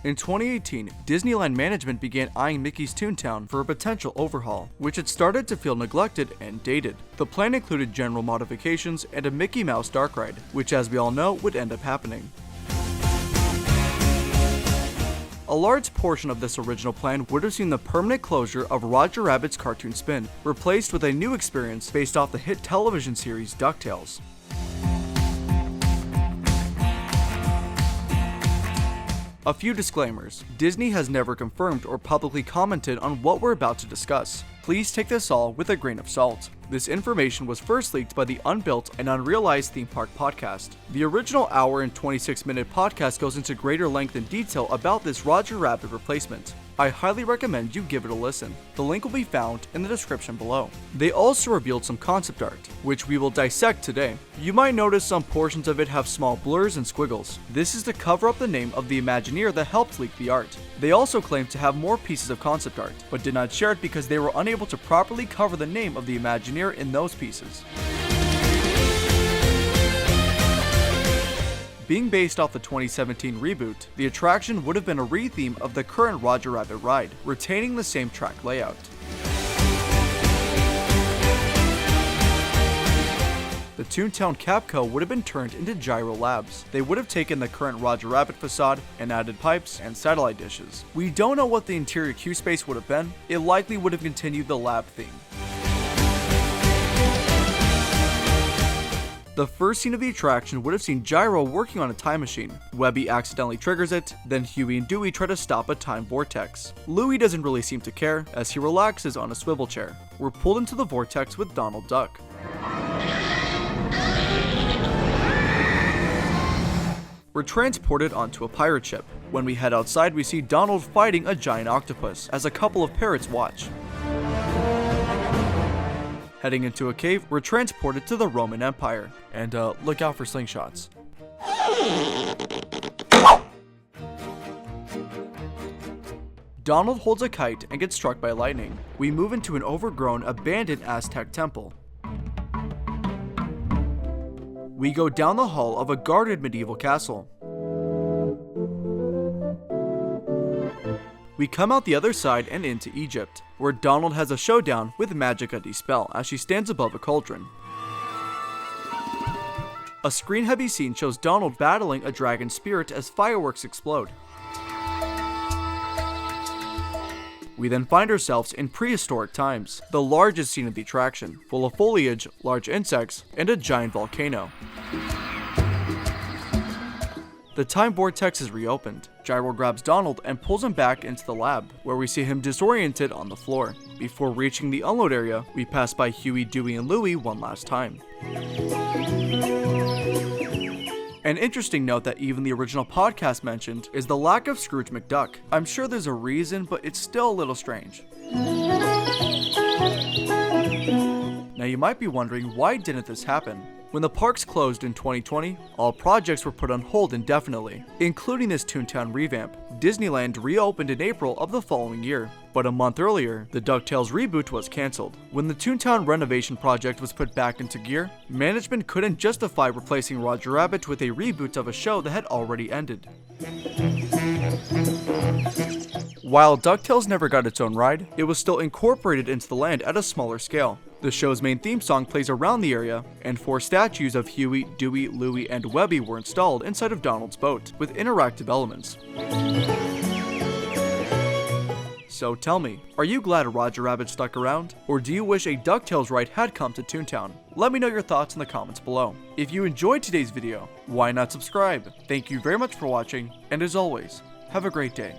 In 2018, Disneyland management began eyeing Mickey's Toontown for a potential overhaul, which had started to feel neglected and dated. The plan included general modifications and a Mickey Mouse dark ride, which as we all know would end up happening. A large portion of this original plan would have seen the permanent closure of Roger Rabbit's Cartoon Spin, replaced with a new experience based off the hit television series DuckTales. A few disclaimers. Disney has never confirmed or publicly commented on what we're about to discuss. Please take this all with a grain of salt. This information was first leaked by the Unbuilt and Unrealized theme park podcast. The original hour and 26-minute podcast goes into greater length and detail about this Roger Rabbit replacement. I highly recommend you give it a listen. The link will be found in the description below. They also revealed some concept art, which we will dissect today. You might notice some portions of it have small blurs and squiggles. This is to cover up the name of the Imagineer that helped leak the art. They also claimed to have more pieces of concept art, but did not share it because they were unable to properly cover the name of the Imagineer in those pieces. Being based off the 2017 reboot, the attraction would have been a re-theme of the current Roger Rabbit ride, retaining the same track layout. The Toontown Capco would have been turned into Gyro Labs. They would have taken the current Roger Rabbit facade and added pipes and satellite dishes. We don't know what the interior queue space would have been. It likely would have continued the lab theme. The first scene of the attraction would have seen Gyro working on a time machine. Webby accidentally triggers it, then Huey and Dewey try to stop a time vortex. Louie doesn't really seem to care, as he relaxes on a swivel chair. We're pulled into the vortex with Donald Duck. We're transported onto a pirate ship. When we head outside, we see Donald fighting a giant octopus, as a couple of parrots watch. Heading into a cave, we're transported to the Roman Empire. And look out for slingshots. Donald holds a kite and gets struck by lightning. We move into an overgrown, abandoned Aztec temple. We go down the hall of a guarded medieval castle. We come out the other side and into Egypt, where Donald has a showdown with Magica de Spell as she stands above a cauldron. A screen-heavy scene shows Donald battling a dragon spirit as fireworks explode. We then find ourselves in prehistoric times, the largest scene of the attraction, full of foliage, large insects, and a giant volcano. The time vortex is reopened. Gyro grabs Donald and pulls him back into the lab, where we see him disoriented on the floor. Before reaching the unload area, we pass by Huey, Dewey, and Louie one last time. An interesting note that even the original podcast mentioned is the lack of Scrooge McDuck. I'm sure there's a reason, but it's still a little strange. Now you might be wondering, why didn't this happen? When the parks closed in 2020, all projects were put on hold indefinitely, including this Toontown revamp. Disneyland reopened in April of the following year, but a month earlier, the DuckTales reboot was cancelled. When the Toontown renovation project was put back into gear, management couldn't justify replacing Roger Rabbit with a reboot of a show that had already ended. While DuckTales never got its own ride, it was still incorporated into the land at a smaller scale. The show's main theme song plays around the area, and 4 statues of Huey, Dewey, Louie, and Webby were installed inside of Donald's boat, with interactive elements. So tell me, are you glad Roger Rabbit stuck around? Or do you wish a DuckTales ride had come to Toontown? Let me know your thoughts in the comments below. If you enjoyed today's video, why not subscribe? Thank you very much for watching, and as always, have a great day.